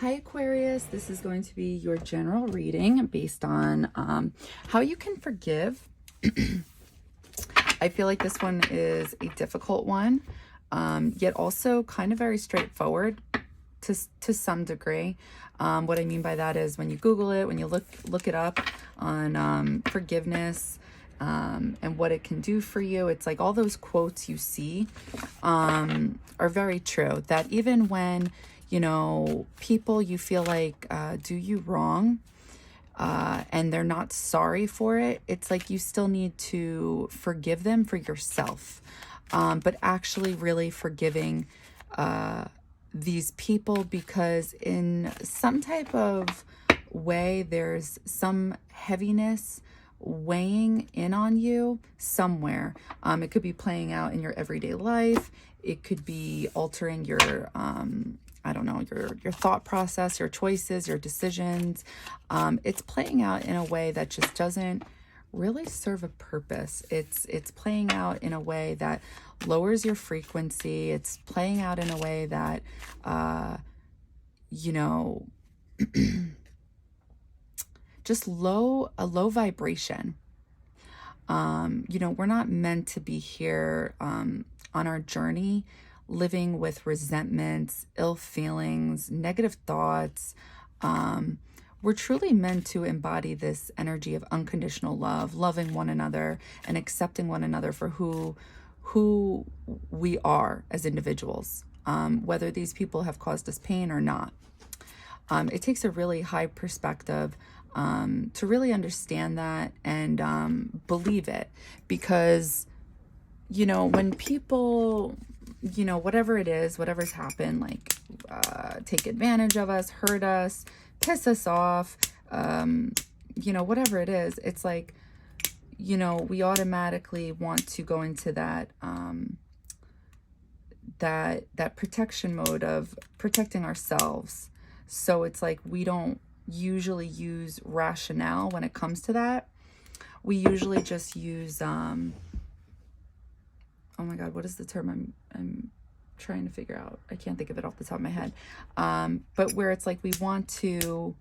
Hi Aquarius, this is going to be your general reading based on how you can forgive. I feel like this one is a difficult one, yet also kind of very straightforward to some degree. What I mean by that is when you Google it, when you look it up on forgiveness and what it can do for you, it's like all those quotes you see are very true. That even when people you feel like do you wrong and they're not sorry for it, it's like you still need to forgive them for yourself. But actually really forgiving these people, because in some type of way there's some heaviness weighing in on you somewhere. It could be playing out in your everyday life. It could be altering your I don't know, your thought process, your choices, your decisions. It's playing out in a way that just doesn't really serve a purpose. It's playing out in a way that lowers your frequency. It's playing out in a way that, just a low vibration. We're not meant to be here on our journey living with resentments, ill feelings, negative thoughts. We're truly meant to embody this energy of unconditional love, loving one another and accepting one another for who we are as individuals, whether these people have caused us pain or not. It takes a really high perspective to really understand that and believe it, because when people, whatever it is, whatever's happened, like take advantage of us, hurt us, piss us off, whatever it is, it's like, we automatically want to go into that that protection mode of protecting ourselves. So it's like we don't usually use rationale when it comes to that. We usually just use oh my God, what is the term I'm trying to figure out? I can't think of it off the top of my head. But where it's like we want to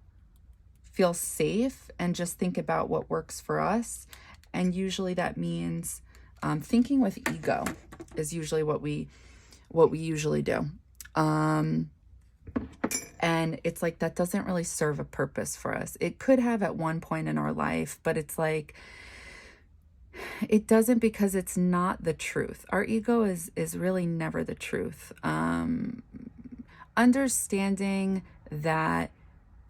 feel safe and just think about what works for us. And usually that means thinking with ego is usually what we usually do. And it's like that doesn't really serve a purpose for us. It could have at one point in our life, but it's like it doesn't, because it's not the truth. Our ego is really never the truth. Understanding that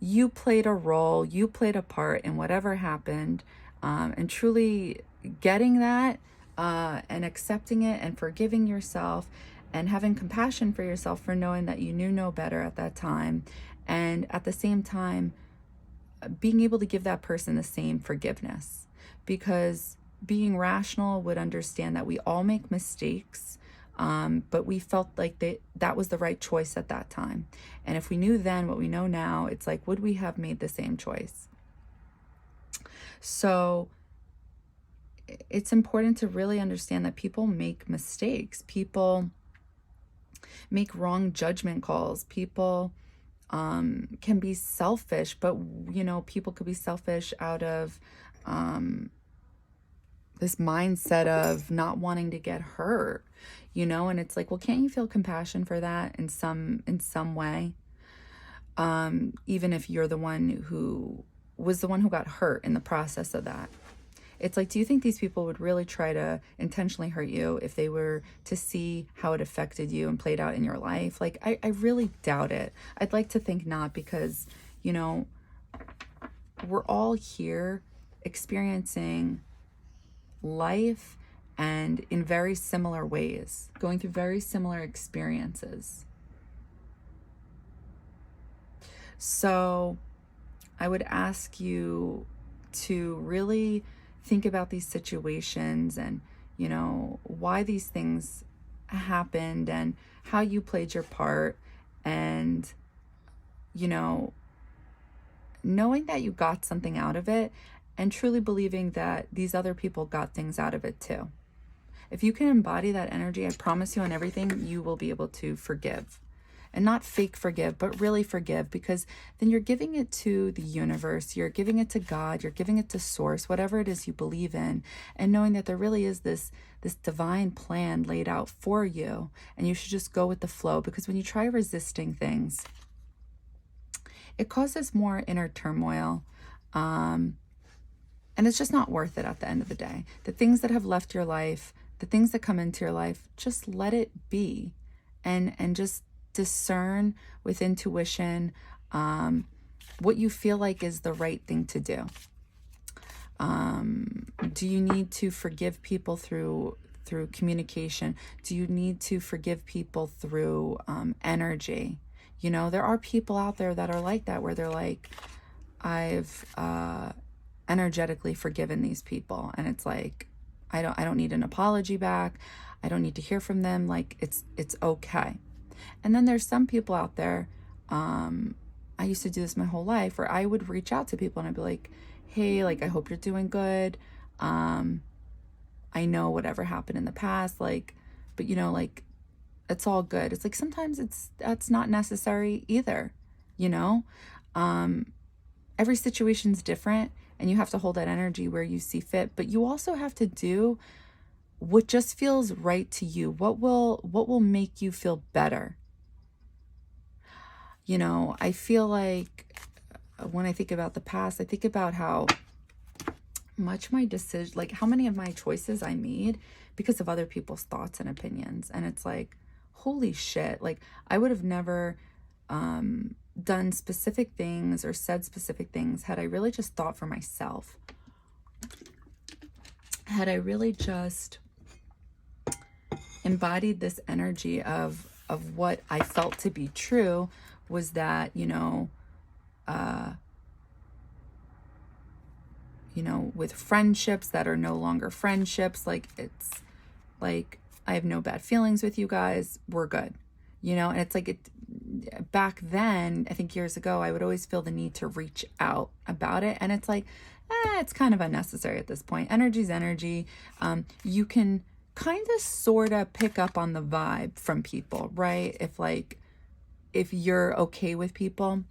you played a role, you played a part in whatever happened, and truly getting that and accepting it and forgiving yourself and having compassion for yourself for knowing that you knew no better at that time, and at the same time being able to give that person the same forgiveness, because being rational would understand that we all make mistakes, but we felt like that was the right choice at that time. And if we knew then what we know now, it's like, would we have made the same choice? So it's important to really understand that people make mistakes. People make wrong judgment calls. People can be selfish, but people could be selfish out of this mindset of not wanting to get hurt, and it's like, well, can't you feel compassion for that in some way? Even if you're the one who got hurt in the process of that. It's like, do you think these people would really try to intentionally hurt you if they were to see how it affected you and played out in your life? Like, I really doubt it. I'd like to think not, because, we're all here experiencing life and in very similar ways, going through very similar experiences. So I would ask you to really think about these situations and, why these things happened and how you played your part, and, knowing that you got something out of it, and truly believing that these other people got things out of it too. If you can embody that energy, I promise you on everything, you will be able to forgive. and not fake forgive, but really forgive, because then you're giving it to the universe, you're giving it to God, you're giving it to source, whatever it is you believe in, and knowing that there really is this divine plan laid out for you, and you should just go with the flow. Because when you try resisting things, it causes more inner turmoil, and it's just not worth it at the end of the day. The things that have left your life, the things that come into your life, just let it be, and just discern with intuition what you feel like is the right thing to do. Do you need to forgive people through communication? Do you need to forgive people through energy? You know, there are people out there that are like that, where they're like, I've energetically forgiven these people, and it's like, I don't need an apology back. I don't need to hear from them. Like, it's okay. And then there's some people out there, I used to do this my whole life, where I would reach out to people and I'd be like, hey, like, I hope you're doing good. I know whatever happened in the past, like, but you know, like, it's all good. It's like, sometimes that's not necessary either, you know? Every situation's different, and you have to hold that energy where you see fit, but you also have to do what just feels right to you. What will make you feel better? You know, I feel like when I think about the past, I think about how much my decision, like how many of my choices I made because of other people's thoughts and opinions. And it's like, holy shit, like I would have never done specific things or said specific things had I really just thought for myself. Had I really just embodied this energy of what I felt to be true, was that, you know, with friendships that are no longer friendships, like, it's like, I have no bad feelings with you guys, we're good, you know? And it's like, back then, I think years ago, I would always feel the need to reach out about it. And it's like, it's kind of unnecessary at this point. Energy's energy. You can kind of sort of pick up on the vibe from people, right? If you're okay with people,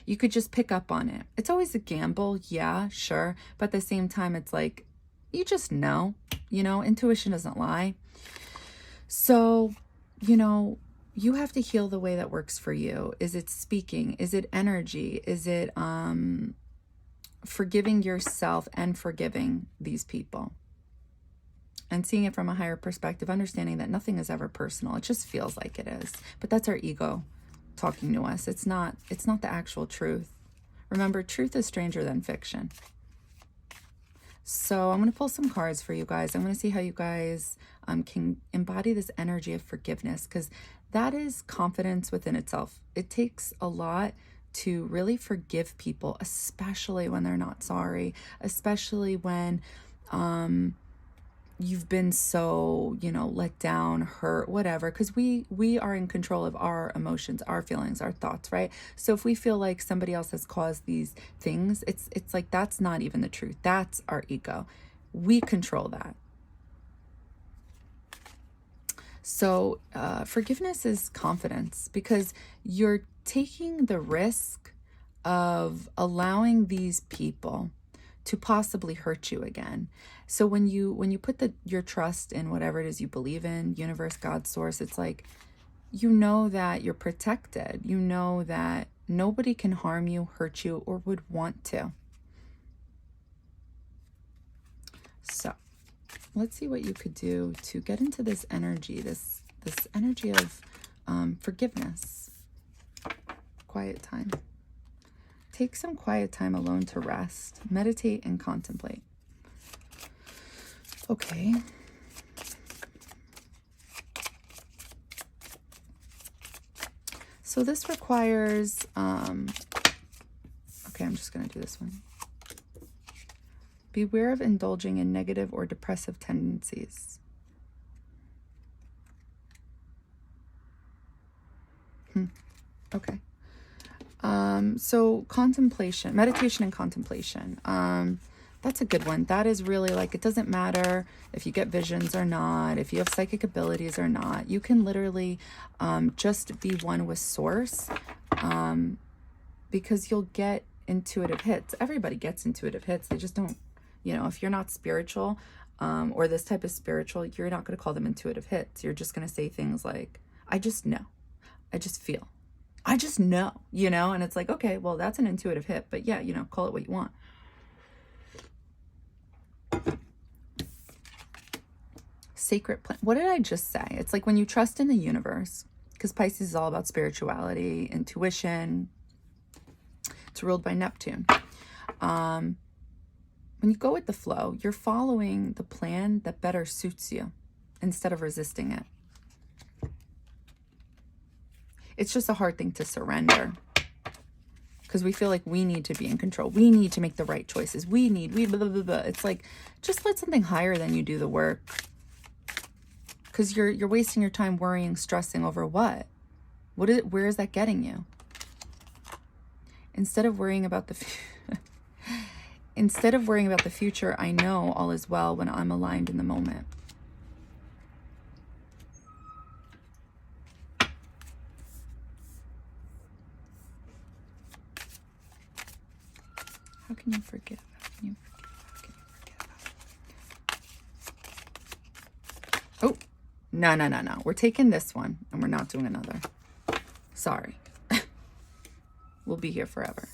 you could just pick up on it. It's always a gamble, yeah, sure. But at the same time, it's like, you just know, intuition doesn't lie. So, you have to heal the way that works for you. Is it speaking? Is it energy? Is it forgiving yourself and forgiving these people? And seeing it from a higher perspective, understanding that nothing is ever personal. It just feels like it is. But that's our ego talking to us. It's not the actual truth. Remember, truth is stranger than fiction. So I'm going to pull some cards for you guys. I'm going to see how you guys can embody this energy of forgiveness, because that is confidence within itself. It takes a lot to really forgive people, especially when they're not sorry, especially when you've been so, let down, hurt, whatever, because we are in control of our emotions, our feelings, our thoughts, right? So if we feel like somebody else has caused these things, it's like, that's not even the truth. That's our ego. We control that. So forgiveness is confidence, because you're taking the risk of allowing these people to possibly hurt you again. So when you put your trust in whatever it is you believe in, universe, God, source, it's like, that you're protected. That nobody can harm you, hurt you, or would want to. So let's see what you could do to get into this energy, this energy of forgiveness. Quiet time. Take some quiet time alone to rest, meditate, and contemplate. Okay. So this requires, okay, I'm just going to do this one. Beware of indulging in negative or depressive tendencies. Okay. So contemplation, meditation and contemplation. That's a good one. That is really like, it doesn't matter if you get visions or not, if you have psychic abilities or not. You can literally just be one with source, because you'll get intuitive hits. Everybody gets intuitive hits. They just don't, you know, if you're not spiritual or this type of spiritual, you're not going to call them intuitive hits. You're just going to say things like, I just know. I just feel. I just know, you know, and it's like, okay, well, that's an intuitive hit. But yeah, you know, call it what you want. Sacred plan. What did I just say? It's like when you trust in the universe, because Pisces is all about spirituality, intuition. It's ruled by Neptune. When you go with the flow, you're following the plan that better suits you instead of resisting it. It's just a hard thing to surrender because we feel like we need to be in control. We need to make the right choices. We blah, blah, blah, blah. It's like, just let something higher than you do the work. Because you're wasting your time worrying, stressing over what? Where is that getting you? Instead of worrying about the future, I know all is well when I'm aligned in the moment. How can you forgive? How can you forgive? How can you forgive? Oh, no. We're taking this one and we're not doing another. Sorry. We'll be here forever.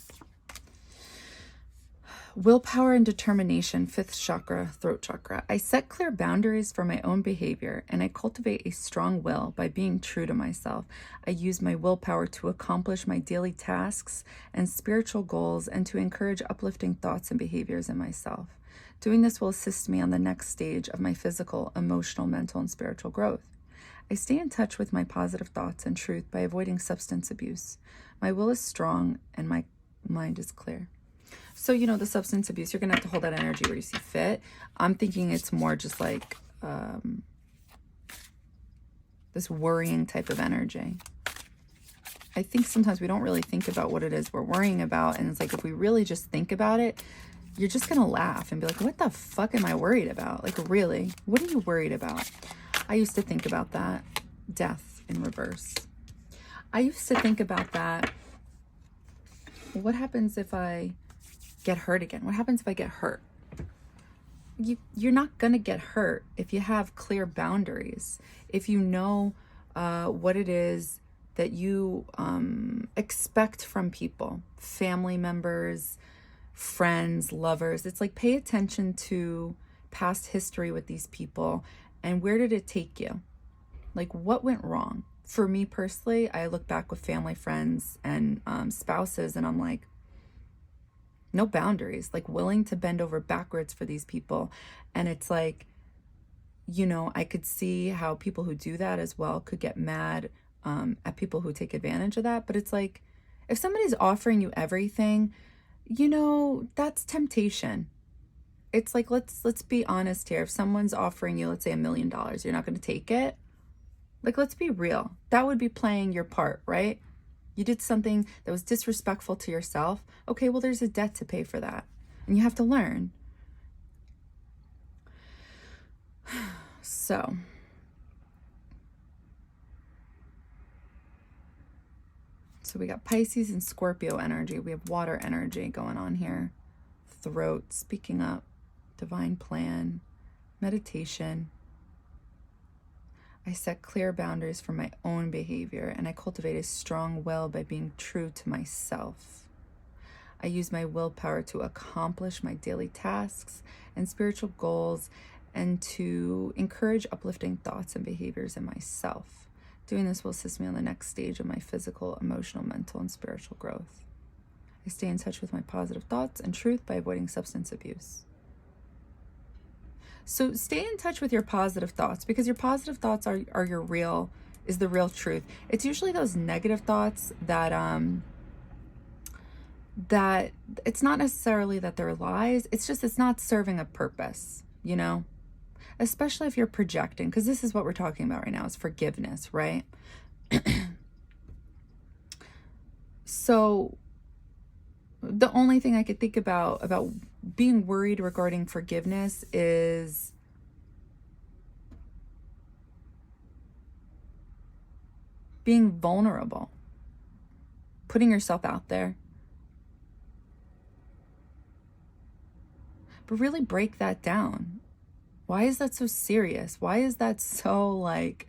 Willpower and determination, 5th chakra, throat chakra. I set clear boundaries for my own behavior and I cultivate a strong will by being true to myself. I use my willpower to accomplish my daily tasks and spiritual goals and to encourage uplifting thoughts and behaviors in myself. Doing this will assist me on the next stage of my physical, emotional, mental, and spiritual growth. I stay in touch with my positive thoughts and truth by avoiding substance abuse. My will is strong and my mind is clear. So, you know, the substance abuse, you're going to have to hold that energy where you see fit. I'm thinking it's more just like this worrying type of energy. I think sometimes we don't really think about what it is we're worrying about. And it's like, if we really just think about it, you're just going to laugh and be like, what the fuck am I worried about? Like, really? What are you worried about? I used to think about that. Death in reverse. I used to think about that. What happens if I get hurt again? What happens if I get hurt? You're not going to get hurt if you have clear boundaries. If you know what it is that you expect from people, family members, friends, lovers. It's like, pay attention to past history with these people and where did it take you? Like, what went wrong? For me personally, I look back with family, friends, and spouses, and I'm like, no boundaries, like willing to bend over backwards for these people. And it's like, you know, I could see how people who do that as well could get mad at people who take advantage of that. But it's like, if somebody's offering you everything, you know, that's temptation. It's like, let's be honest here. If someone's offering you, let's say $1 million, you're not going to take it. Like, let's be real. That would be playing your part, right? You did something that was disrespectful to yourself. Okay, well, there's a debt to pay for that. And you have to learn. So we got Pisces and Scorpio energy. We have water energy going on here. Throat, speaking up, divine plan, meditation. I set clear boundaries for my own behavior and I cultivate a strong will by being true to myself. I use my willpower to accomplish my daily tasks and spiritual goals and to encourage uplifting thoughts and behaviors in myself. Doing this will assist me on the next stage of my physical, emotional, mental, and spiritual growth. I stay in touch with my positive thoughts and truth by avoiding substance abuse. So stay in touch with your positive thoughts, because your positive thoughts are the real truth. It's usually those negative thoughts that that it's not necessarily that they're lies. It's just, it's not serving a purpose, you know, especially if you're projecting, because this is what we're talking about right now, is forgiveness, right? So the only thing I could think about being worried regarding forgiveness is being vulnerable, putting yourself out there. But really break that down. Why is that so serious? Why is that so like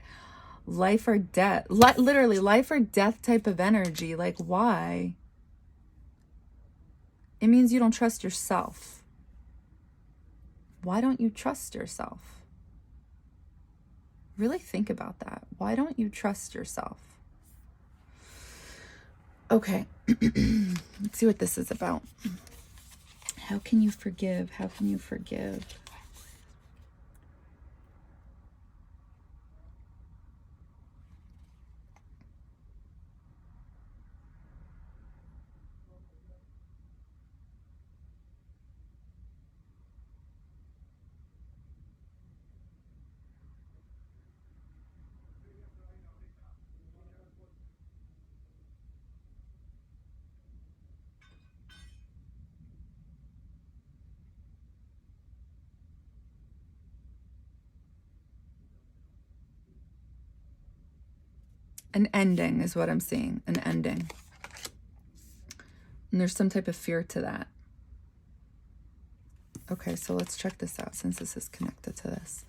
life or death? Literally life or death type of energy. Like, why? It means you don't trust yourself. Why don't you trust yourself? Really think about that. Why don't you trust yourself? Okay, let's see what this is about. How can you forgive? How can you forgive? An ending is what I'm seeing. An ending. And there's some type of fear to that. Okay, so let's check this out since this is connected to this.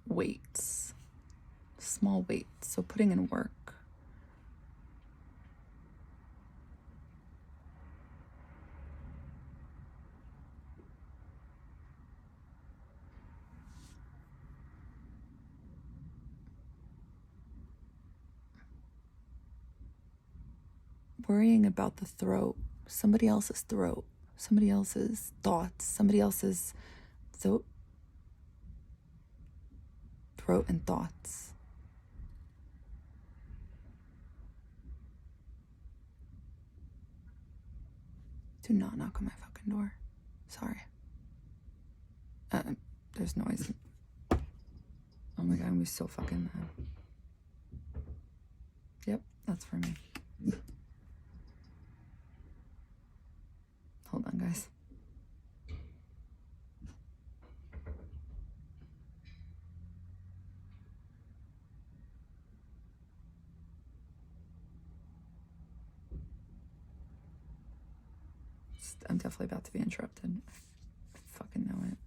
Weights. Small weights. So putting in work. Worrying about the throat, somebody else's throat, somebody else's thoughts, somebody else's throat and thoughts. Do not knock on my fucking door. Sorry. There's noise. Oh my God, I'm gonna be so fucking mad. Yep, that's for me. Hold on, guys. I'm definitely about to be interrupted. I fucking know it.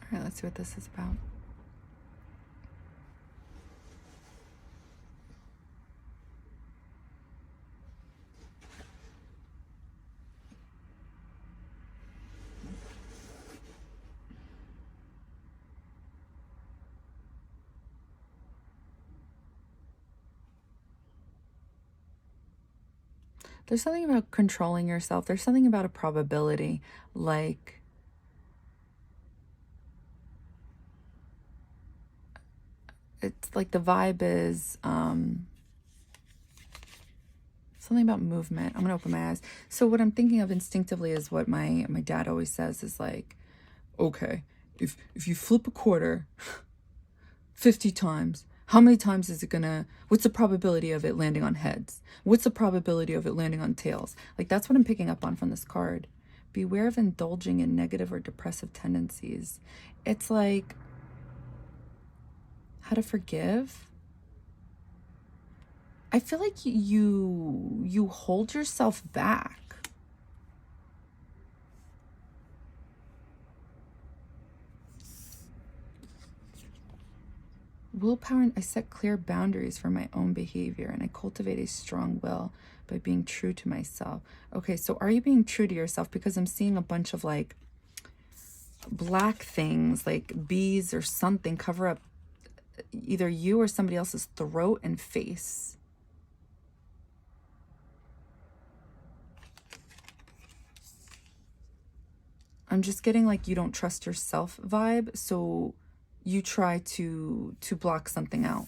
All right, let's see what this is about. There's something about controlling yourself. There's something about a probability. Like, it's like the vibe is something about movement. I'm gonna open my eyes. So what I'm thinking of instinctively is what my dad always says is like, okay, if you flip a quarter 50 times, how many times is it gonna, what's the probability of it landing on heads? What's the probability of it landing on tails? Like, that's what I'm picking up on from this card. Beware of indulging in negative or depressive tendencies. It's like, how to forgive? I feel like you hold yourself back. Willpower, and I set clear boundaries for my own behavior, and I cultivate a strong will by being true to myself. Okay, so are you being true to yourself? Because I'm seeing a bunch of like black things, like bees or something, cover up either you or somebody else's throat and face. I'm just getting like you don't trust yourself vibe, so you try to block something out.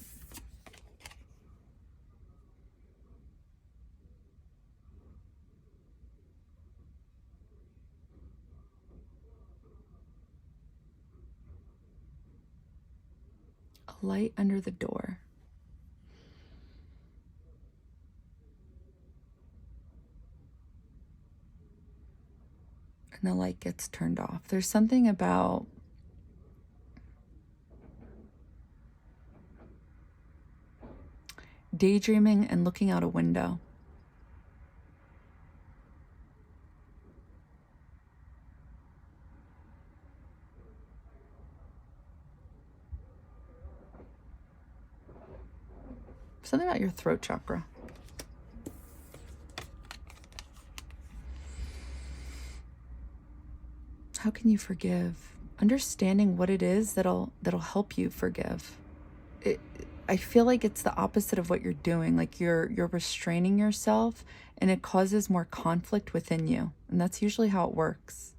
a light under the door. And the light gets turned off. There's something about daydreaming and looking out a window. Something about your throat chakra. How can you forgive? Understanding what it is that'll help you forgive. I feel like it's the opposite of what you're doing. Like you're restraining yourself, and it causes more conflict within you. And that's usually how it works.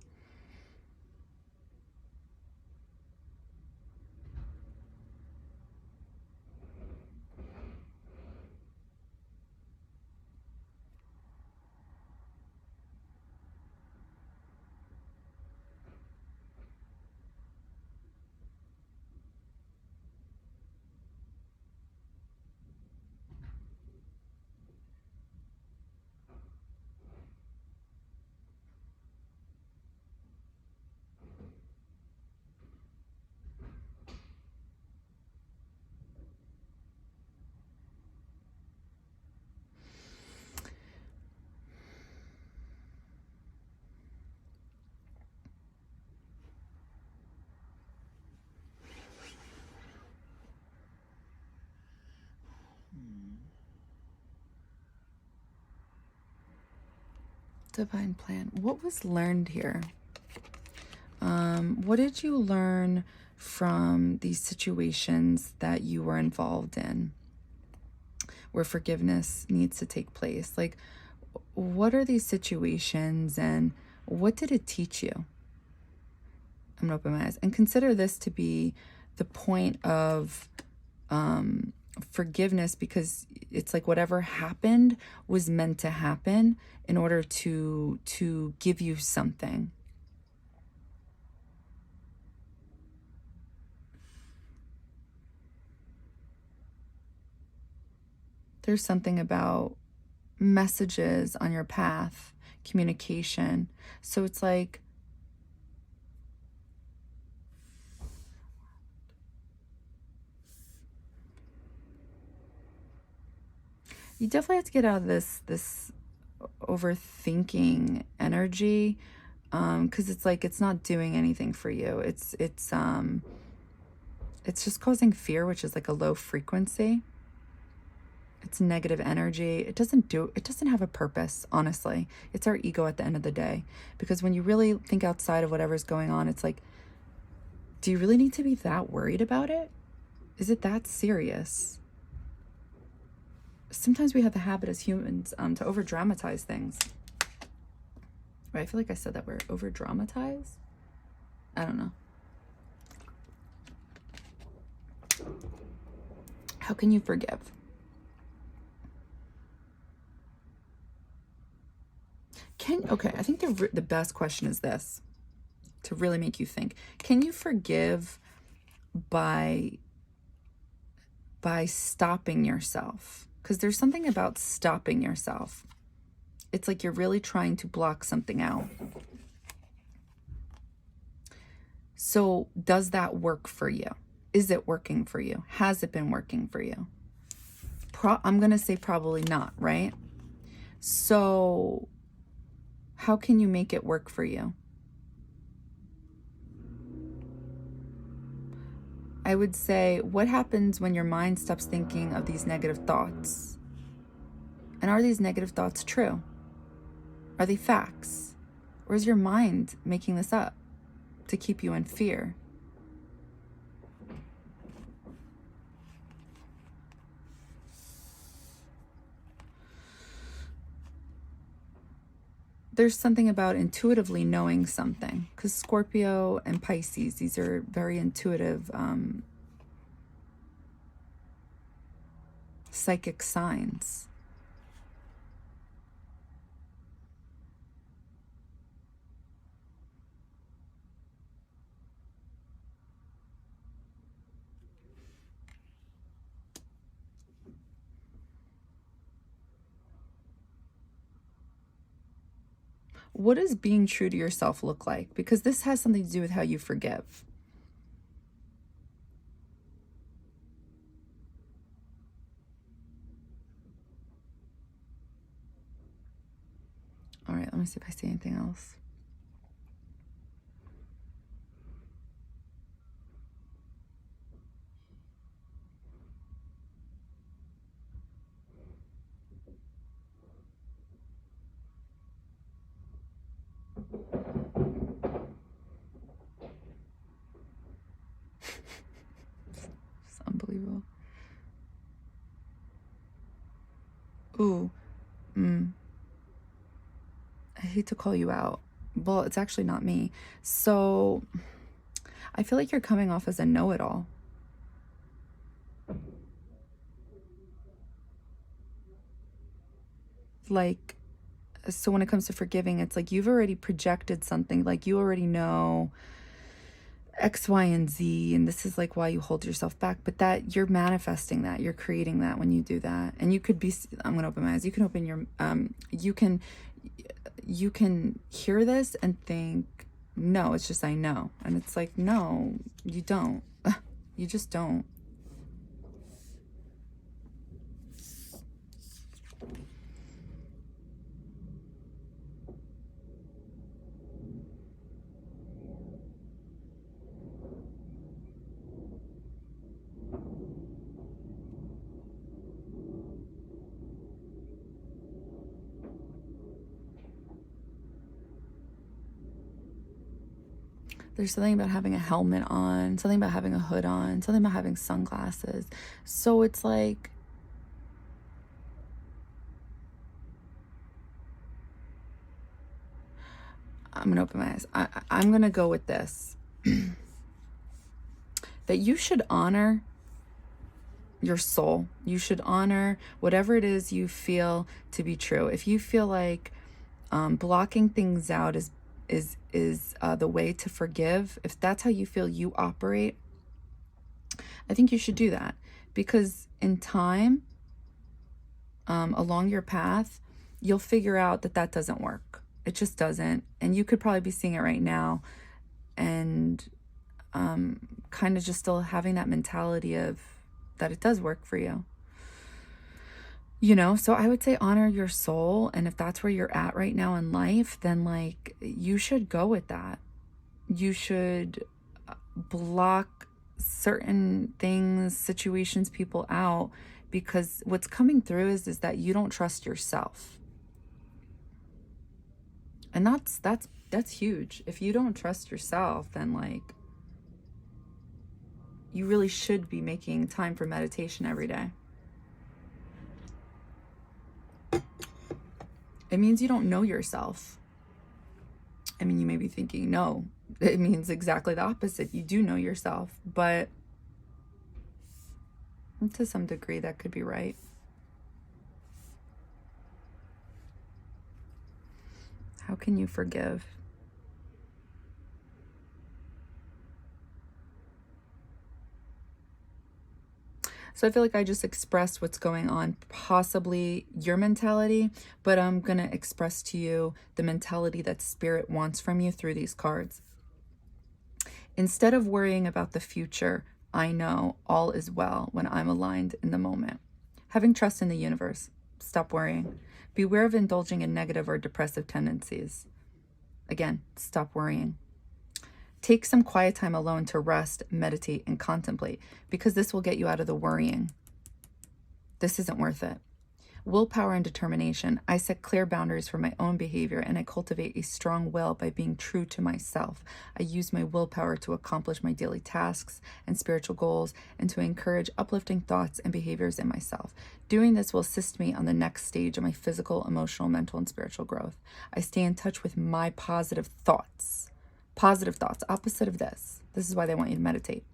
Divine plan. What was learned here? What did you learn from these situations that you were involved in where forgiveness needs to take place? Like, what are these situations and what did it teach you? I'm going to open my eyes and consider this to be the point of forgiveness, because it's like whatever happened was meant to happen in order to give you something. There's something about messages on your path, communication. So it's like you definitely have to get out of this overthinking energy, because it's like it's not doing anything for you. It's just causing fear, which is like a low frequency. It's negative energy. It doesn't have a purpose, honestly. It's our ego at the end of the day. Because when you really think outside of whatever's going on, it's like, do you really need to be that worried about it? Is it that serious? Sometimes we have the habit as humans to over dramatize things. Right? I feel like I said that word, over dramatize. I don't know. How can you forgive? Okay, I think the best question is this, to really make you think. Can you forgive by stopping yourself? Because there's something about stopping yourself. It's like you're really trying to block something out. So does that work for you? Is it working for you? Has it been working for you? I'm going to say probably not, right? So how can you make it work for you? I would say, what happens when your mind stops thinking of these negative thoughts? And are these negative thoughts true? Are they facts? Or is your mind making this up to keep you in fear? There's something about intuitively knowing something, because Scorpio and Pisces, these are very intuitive psychic signs. what does being true to yourself look like? Because this has something to do with how you forgive. All right, let me see if I see anything else. It's unbelievable. Ooh. I hate to call you out. Well, it's actually not me. So I feel like you're coming off as a know-it-all. Like, so when it comes to forgiving, it's like you've already projected something. Like you already know X, Y, and Z, and this is like why you hold yourself back. But that you're manifesting that, you're creating that when you do that. And you could be, I'm gonna open my eyes. You can open your, you can hear this and think, no, it's just I know. And it's like, no, you don't. You just don't. There's something about having a helmet on, something about having a hood on, something about having sunglasses. So it's like, I'm going to open my eyes. I'm going to go with this. That you should honor your soul. You should honor whatever it is you feel to be true. If you feel like blocking things out is the way to forgive, if that's how you feel you operate, I think you should do that. Because in time, along your path, you'll figure out that that doesn't work. It just doesn't. And you could probably be seeing it right now and kind of just still having that mentality of that it does work for you. You know, so I would say honor your soul. And if that's where you're at right now in life, then like you should go with that. You should block certain things, situations, people out, because what's coming through is that you don't trust yourself. And that's huge. If you don't trust yourself, then like you really should be making time for meditation every day. It means you don't know yourself. I mean, you may be thinking, no, it means exactly the opposite. You do know yourself, but to some degree that could be right. How can you forgive? So I feel like I just expressed what's going on, possibly your mentality, but I'm going to express to you the mentality that Spirit wants from you through these cards. Instead of worrying about the future, I know all is well when I'm aligned in the moment. Having trust in the universe. Stop worrying. Beware of indulging in negative or depressive tendencies. Again, stop worrying. Take some quiet time alone to rest, meditate, and contemplate, because this will get you out of the worrying. This isn't worth it. Willpower and determination. I set clear boundaries for my own behavior, and I cultivate a strong will by being true to myself. I use my willpower to accomplish my daily tasks and spiritual goals, and to encourage uplifting thoughts and behaviors in myself. Doing this will assist me on the next stage of my physical, emotional, mental, and spiritual growth. I stay in touch with my positive thoughts. Positive thoughts, opposite of this. This is why they want you to meditate.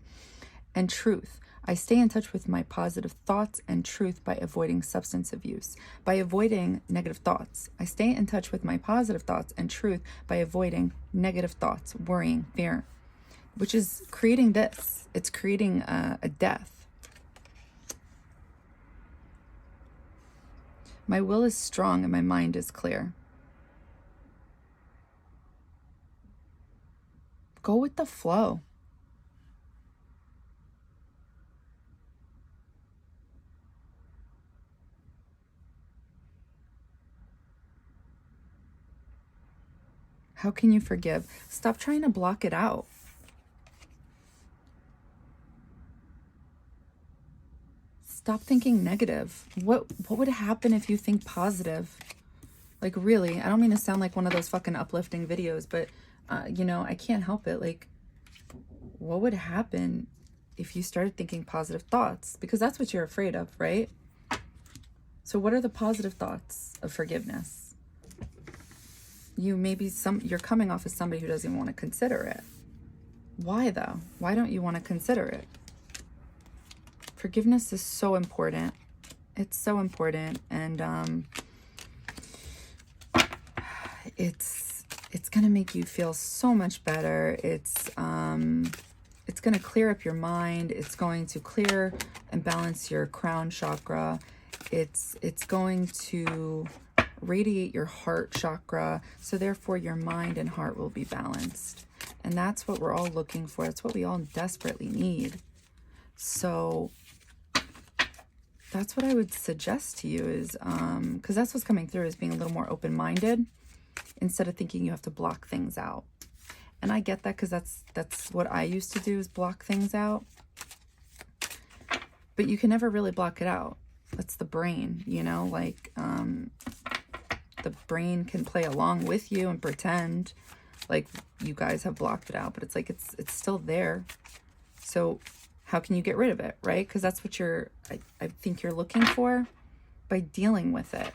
And truth. I stay in touch with my positive thoughts and truth by avoiding substance abuse. By avoiding negative thoughts. I stay in touch with my positive thoughts and truth by avoiding negative thoughts, worrying, fear, which is creating this. It's creating a death. My will is strong and my mind is clear. Go with the flow. How can you forgive? Stop trying to block it out. Stop thinking negative. What would happen if you think positive? Like, really, I don't mean to sound like one of those fucking uplifting videos, but, you know, I can't help it. Like, what would happen if you started thinking positive thoughts? Because that's what you're afraid of, right? So what are the positive thoughts of forgiveness? You're coming off as somebody who doesn't even want to consider it. Why, though? Why don't you want to consider it? Forgiveness is so important. It's so important. And it's going to make you feel so much better. It's going to clear up your mind. It's going to clear and balance your crown chakra. It's going to radiate your heart chakra. So therefore your mind and heart will be balanced. And that's what we're all looking for. That's what we all desperately need. So that's what I would suggest to you is, because that's what's coming through, is being a little more open-minded instead of thinking you have to block things out. And I get that, because that's what I used to do, is block things out. But you can never really block it out. That's the brain, you know, like the brain can play along with you and pretend like you guys have blocked it out, but it's like it's still there. So how can you get rid of it, right? Because that's what I think you're looking for, by dealing with it.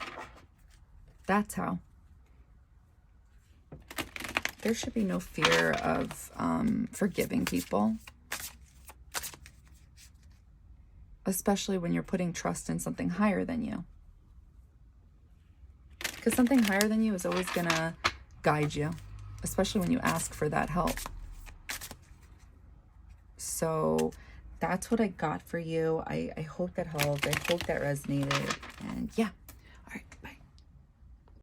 That's how. There should be no fear of forgiving people. Especially when you're putting trust in something higher than you. Because something higher than you is always going to guide you. Especially when you ask for that help. So that's what I got for you. I hope that helped. I hope that resonated. And yeah.